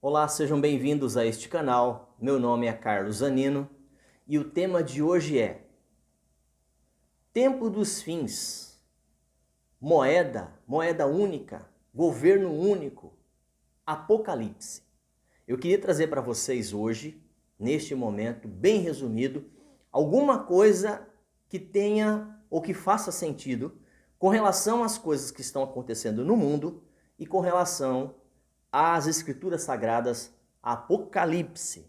Olá, sejam bem-vindos a este canal. Meu nome é Carlos Zanino e o tema de hoje é Tempo dos Fins, moeda única, governo único, Apocalipse. Eu queria trazer para vocês hoje, neste momento, bem resumido, alguma coisa que tenha ou que faça sentido com relação às coisas que estão acontecendo no mundo e com relação às Escrituras Sagradas, Apocalipse.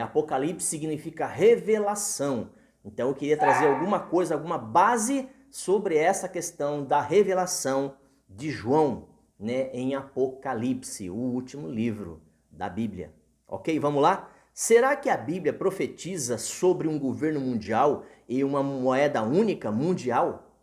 Apocalipse significa revelação. Então eu queria trazer alguma coisa, alguma base sobre essa questão da revelação de João, em Apocalipse, o último livro da Bíblia. Ok? Vamos lá? Será que a Bíblia profetiza sobre um governo mundial e uma moeda única mundial?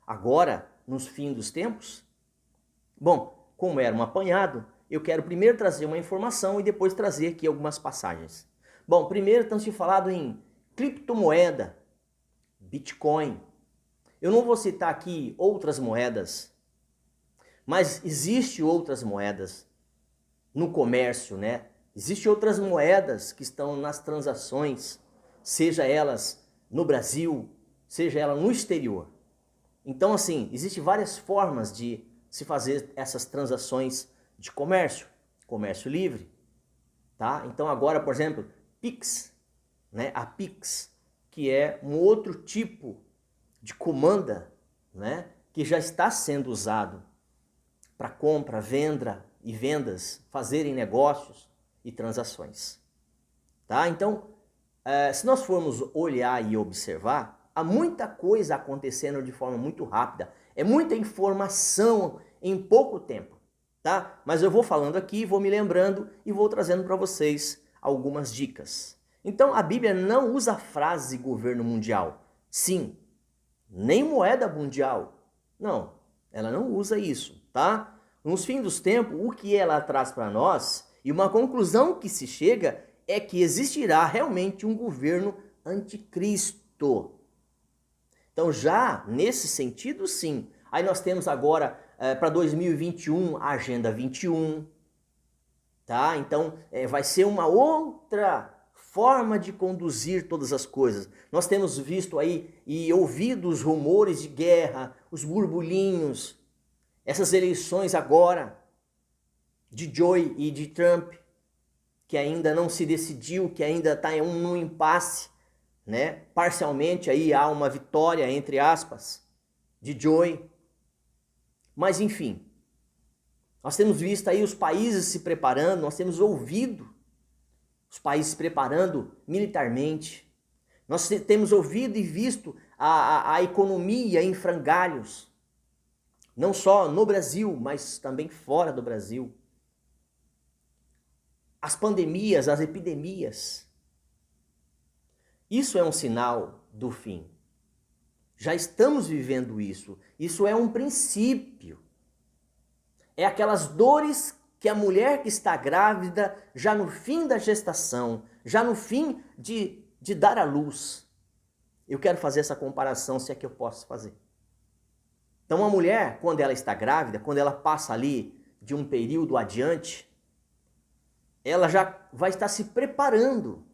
Agora, nos fins dos tempos? Bom, como era um apanhado, eu quero primeiro trazer uma informação e depois trazer aqui algumas passagens. Bom, primeiro estamos falando em criptomoeda, Bitcoin. Eu não vou citar aqui outras moedas, mas existem outras moedas no comércio, Existem outras moedas que estão nas transações, seja elas no Brasil, seja ela no exterior. Então, assim, existem várias formas de se fazer essas transações de comércio livre, tá? Então agora, por exemplo, Pix, A Pix, que é um outro tipo de comanda, que já está sendo usado para compra, venda e vendas, fazerem negócios e transações, tá? Então, se nós formos olhar e observar, há muita coisa acontecendo de forma muito rápida, é muita informação em pouco tempo, tá? Mas eu vou falando aqui, vou me lembrando e vou trazendo para vocês algumas dicas. Então, a Bíblia não usa a frase governo mundial. Sim, nem moeda mundial. Não, ela não usa isso, tá? Nos fins dos tempos, o que ela traz para nós e uma conclusão que se chega é que existirá realmente um governo anticristo. Então, já nesse sentido, sim. Aí nós temos agora para 2021 a Agenda 21, tá? Então, vai ser uma outra forma de conduzir todas as coisas. Nós temos visto aí e ouvido os rumores de guerra, os burburinhos, essas eleições agora de Joe e de Trump, que ainda não se decidiu, que ainda está num impasse, Parcialmente aí há uma vitória, entre aspas, de Joe. Mas enfim, nós temos visto aí os países se preparando, nós temos ouvido os países se preparando militarmente. Nós temos ouvido e visto a economia em frangalhos, não só no Brasil, mas também fora do Brasil. As pandemias, as epidemias. Isso é um sinal do fim. Já estamos vivendo isso. Isso é um princípio. É aquelas dores que a mulher que está grávida, já no fim da gestação, já no fim de dar à luz. Eu quero fazer essa comparação, se é que eu posso fazer. Então, a mulher, quando ela está grávida, quando ela passa ali de um período adiante, ela já vai estar se preparando.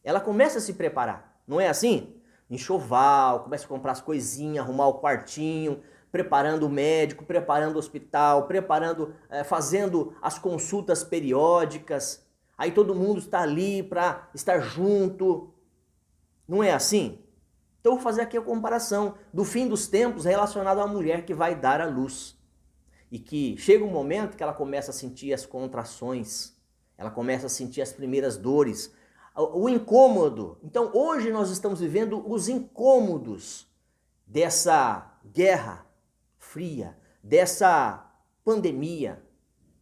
Ela começa a se preparar, não é assim? Enxoval, começa a comprar as coisinhas, arrumar o quartinho, preparando o médico, preparando o hospital, fazendo as consultas periódicas. Aí todo mundo está ali para estar junto. Não é assim? Então eu vou fazer aqui a comparação do fim dos tempos relacionado à mulher que vai dar à luz. E que chega um momento que ela começa a sentir as contrações, ela começa a sentir as primeiras dores, o incômodo. Então hoje nós estamos vivendo os incômodos dessa guerra fria, dessa pandemia,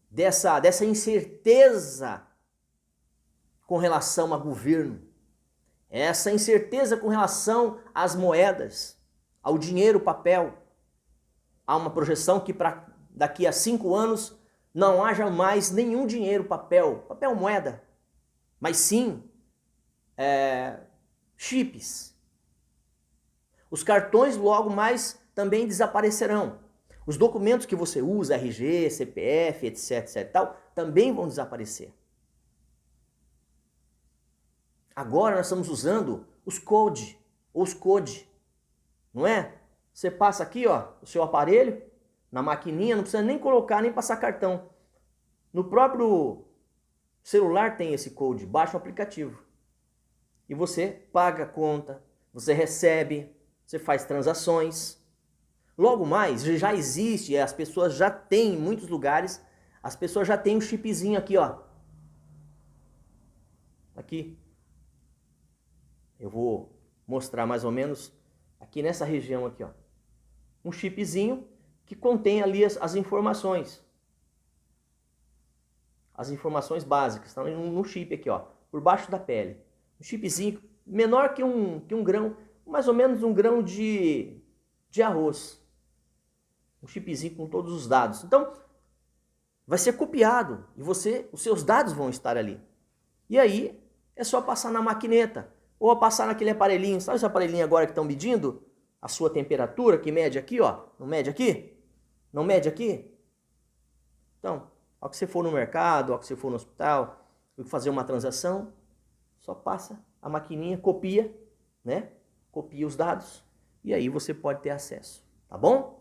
dessa incerteza com relação a governo, essa incerteza com relação às moedas, ao dinheiro, papel. Há uma projeção que para daqui a 5 anos não haja mais nenhum dinheiro, papel moeda, mas sim chips. Os cartões logo mais também desaparecerão. Os documentos que você usa, RG, CPF, etc, etc, tal, também vão desaparecer. Agora nós estamos usando os code, não é? Você passa aqui, ó, o seu aparelho, na maquininha, não precisa nem colocar, nem passar cartão. No próprio celular tem esse code, baixa o aplicativo. E você paga a conta, você recebe, você faz transações. Logo mais, já existe, as pessoas já têm, em muitos lugares, as pessoas já têm um chipzinho aqui, ó. Aqui. Eu vou mostrar mais ou menos aqui nessa região aqui, ó. Um chipzinho que contém ali as informações. As informações básicas, estão no chip aqui, ó, por baixo da pele. Um chipzinho menor que um grão, mais ou menos um grão de arroz. Um chipzinho com todos os dados. Então, vai ser copiado e os seus dados vão estar ali. E aí, é só passar na maquineta ou passar naquele aparelhinho. Sabe esse aparelhinho agora que estão medindo a sua temperatura, que mede aqui, ó? Não mede aqui? Não mede aqui? Então, ao que você for no mercado, ao que você for no hospital, fazer uma transação, só passa a maquininha, copia, né? Copia os dados e aí você pode ter acesso, tá bom?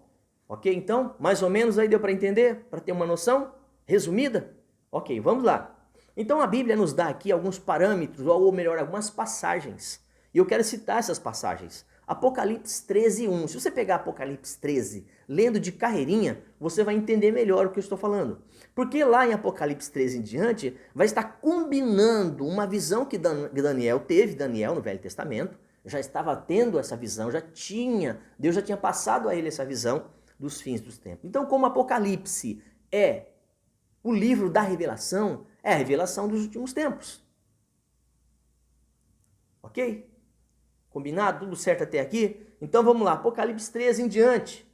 Ok, então, mais ou menos aí deu para entender? Para ter uma noção resumida? Ok, vamos lá. Então a Bíblia nos dá aqui alguns parâmetros, ou melhor, algumas passagens. E eu quero citar essas passagens. Apocalipse 13, 1. Se você pegar Apocalipse 13, lendo de carreirinha, você vai entender melhor o que eu estou falando. Porque lá em Apocalipse 13 em diante, vai estar combinando uma visão que Daniel teve, Daniel no Velho Testamento, já estava tendo essa visão, Deus já tinha passado a ele essa visão dos fins dos tempos. Então, como Apocalipse é o livro da revelação, é a revelação dos últimos tempos. Ok? Combinado? Tudo certo até aqui? Então vamos lá, Apocalipse 13 em diante.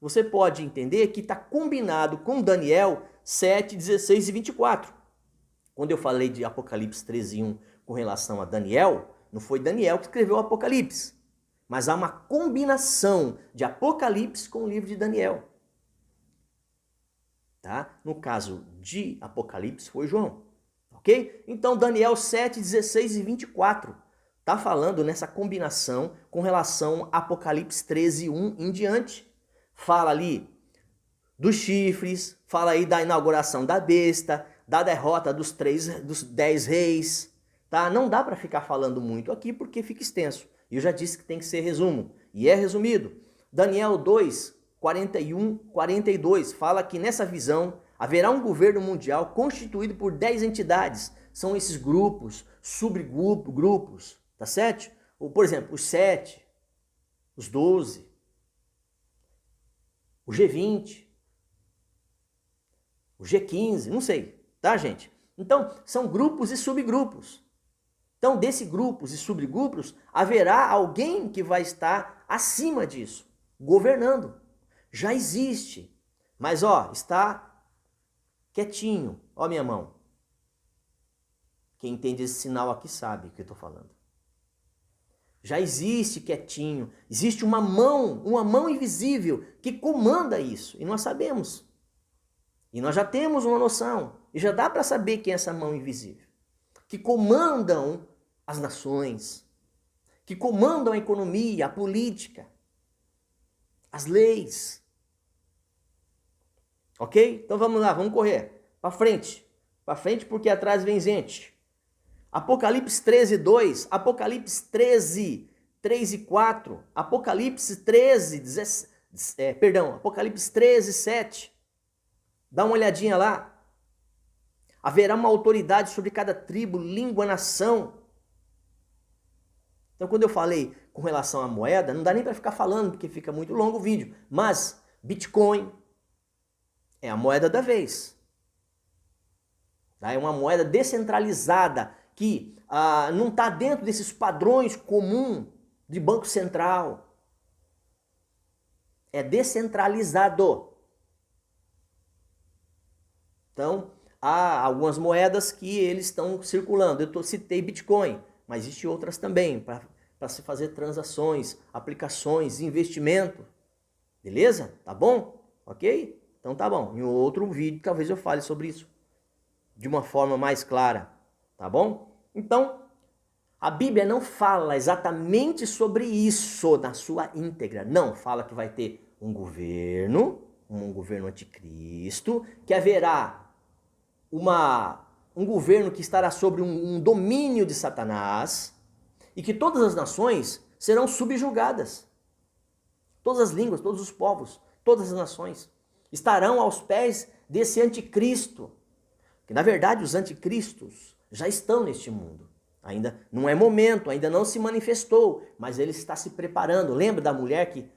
Você pode entender que está combinado com Daniel 7, 16 e 24. Quando eu falei de Apocalipse 13, 1 com relação a Daniel, não foi Daniel que escreveu o Apocalipse. Mas há uma combinação de Apocalipse com o livro de Daniel. Tá? No caso de Apocalipse foi João. Ok? Então Daniel 7, 16 e 24 está falando nessa combinação com relação a Apocalipse 13, 1 em diante. Fala ali dos chifres, fala aí da inauguração da besta, da derrota dos 10 reis. Tá? Não dá para ficar falando muito aqui porque fica extenso. Eu já disse que tem que ser resumo. E é resumido. Daniel 2, 41, 42 fala que nessa visão haverá um governo mundial constituído por 10 entidades. São esses grupos, subgrupos, tá certo? Ou, por exemplo, os 7, os 12, o G20, o G15, não sei, tá, gente? Então, são grupos e subgrupos. Então, desses grupos e subgrupos, haverá alguém que vai estar acima disso, governando. Já existe, mas ó, está quietinho. Ó minha mão. Quem entende esse sinal aqui sabe o que eu estou falando. Já existe quietinho, existe uma mão invisível que comanda isso. E nós sabemos. E nós já temos uma noção. E já dá para saber quem é essa mão invisível. Que comandam as nações. Que comandam a economia, a política. As leis. Ok? Então vamos lá, vamos correr. Para frente. Para frente porque atrás vem gente. Apocalipse 13, 2. Apocalipse 13, 3 e 4. Apocalipse 13, Apocalipse 13, 7. Dá uma olhadinha lá. Haverá uma autoridade sobre cada tribo, língua, nação. Então, quando eu falei com relação à moeda, não dá nem para ficar falando, porque fica muito longo o vídeo. Mas Bitcoin é a moeda da vez. É uma moeda descentralizada que não está dentro desses padrões comuns de Banco Central. É descentralizado. Então, há algumas moedas que eles estão circulando. Eu citei Bitcoin, mas existem outras também para se fazer transações, aplicações, investimento. Beleza? Tá bom? Ok? Então tá bom. Em outro vídeo talvez eu fale sobre isso. de uma forma mais clara, tá bom? Então, a Bíblia não fala exatamente sobre isso na sua íntegra. Não, fala que vai ter um governo anticristo, que haverá um governo que estará sobre um domínio de Satanás e que todas as nações serão subjugadas. Todas as línguas, todos os povos, todas as nações estarão aos pés desse anticristo. Que na verdade os anticristos já estão neste mundo. Ainda não é momento, ainda não se manifestou, mas ele está se preparando. Lembra da mulher que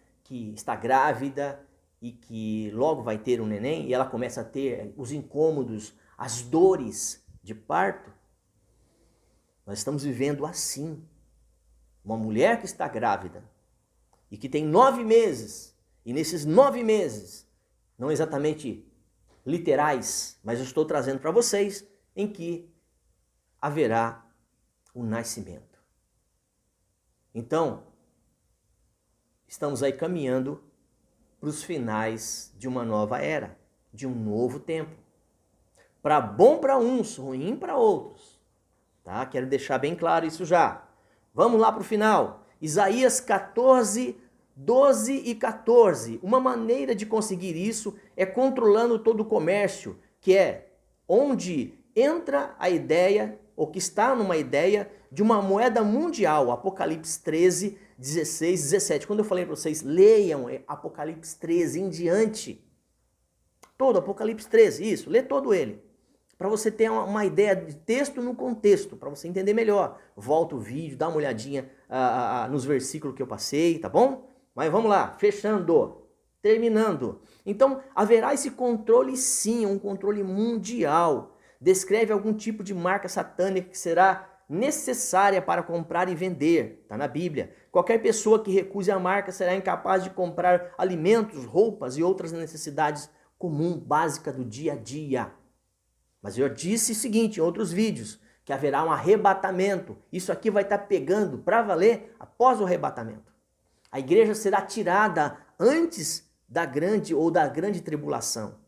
está grávida e que logo vai ter um neném e ela começa a ter os incômodos, as dores de parto? Nós estamos vivendo assim. Uma mulher que está grávida e que tem 9 meses, e nesses 9 meses, não exatamente literais, mas eu estou trazendo para vocês, em que haverá o nascimento. Então, estamos aí caminhando para os finais de uma nova era, de um novo tempo. Para bom para uns, ruim para outros. Tá? Quero deixar bem claro isso já. Vamos lá para o final. Isaías 14, 12 e 14. Uma maneira de conseguir isso é controlando todo o comércio, que é onde entra a ideia, ou que está numa ideia, de uma moeda mundial. Apocalipse 13, 16, 17. Quando eu falei para vocês, leiam Apocalipse 13 em diante. Todo Apocalipse 13, isso, lê todo ele. Para você ter uma ideia de texto no contexto, para você entender melhor. Volta o vídeo, dá uma olhadinha nos versículos que eu passei, tá bom? Mas vamos lá, fechando, terminando. Então, haverá esse controle sim, um controle mundial. Descreve algum tipo de marca satânica que será necessária para comprar e vender. Está na Bíblia. Qualquer pessoa que recuse a marca será incapaz de comprar alimentos, roupas e outras necessidades comuns, básicas do dia a dia. Mas eu disse o seguinte em outros vídeos, que haverá um arrebatamento. Isso aqui vai estar pegando para valer após o arrebatamento. A igreja será tirada antes da grande tribulação.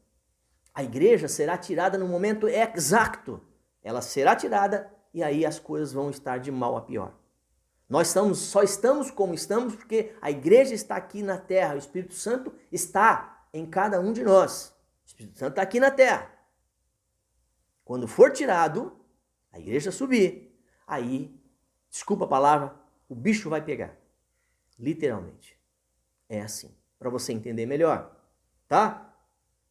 A igreja será tirada no momento exato. Ela será tirada e aí as coisas vão estar de mal a pior. Nós só estamos como estamos porque a igreja está aqui na terra. O Espírito Santo está em cada um de nós. O Espírito Santo está aqui na terra. Quando for tirado, a igreja subir, aí, desculpa a palavra, o bicho vai pegar. Literalmente. É assim, para você entender melhor, tá?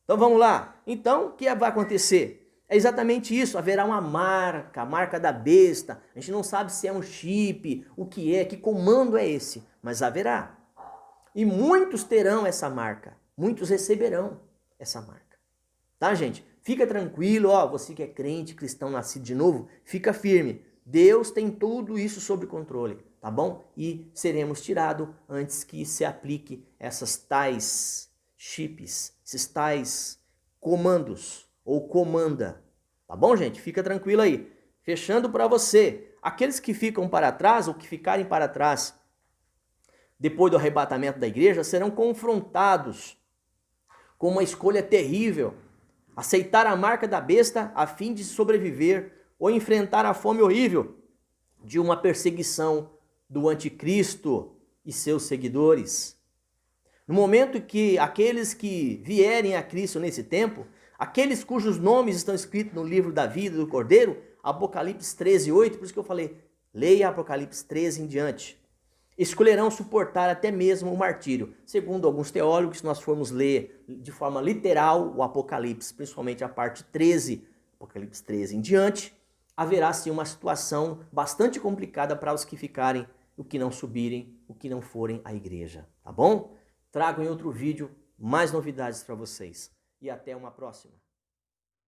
Então vamos lá. Então, o que vai acontecer? É exatamente isso, haverá uma marca, a marca da besta. A gente não sabe se é um chip, o que é, que comando é esse, mas haverá. E muitos terão essa marca, muitos receberão essa marca. Tá, gente? Fica tranquilo, ó, você que é crente, cristão, nascido de novo, fica firme. Deus tem tudo isso sob controle, tá bom? E seremos tirados antes que se aplique essas tais chips, esses tais comandos ou comanda. Tá bom, gente? Fica tranquilo aí. Fechando para você, aqueles que ficam para trás ou que ficarem para trás depois do arrebatamento da igreja serão confrontados com uma escolha terrível. Aceitar a marca da besta a fim de sobreviver ou enfrentar a fome horrível de uma perseguição do anticristo e seus seguidores. No momento que aqueles que vierem a Cristo nesse tempo, aqueles cujos nomes estão escritos no livro da vida do Cordeiro, Apocalipse 13, 8, por isso que eu falei, leia Apocalipse 13 em diante. Escolherão suportar até mesmo o martírio. Segundo alguns teólogos, se nós formos ler de forma literal o Apocalipse, principalmente a parte 13, Apocalipse 13 em diante, haverá sim uma situação bastante complicada para os que ficarem, o que não subirem, o que não forem à igreja, tá bom? Trago em outro vídeo mais novidades para vocês. E até uma próxima.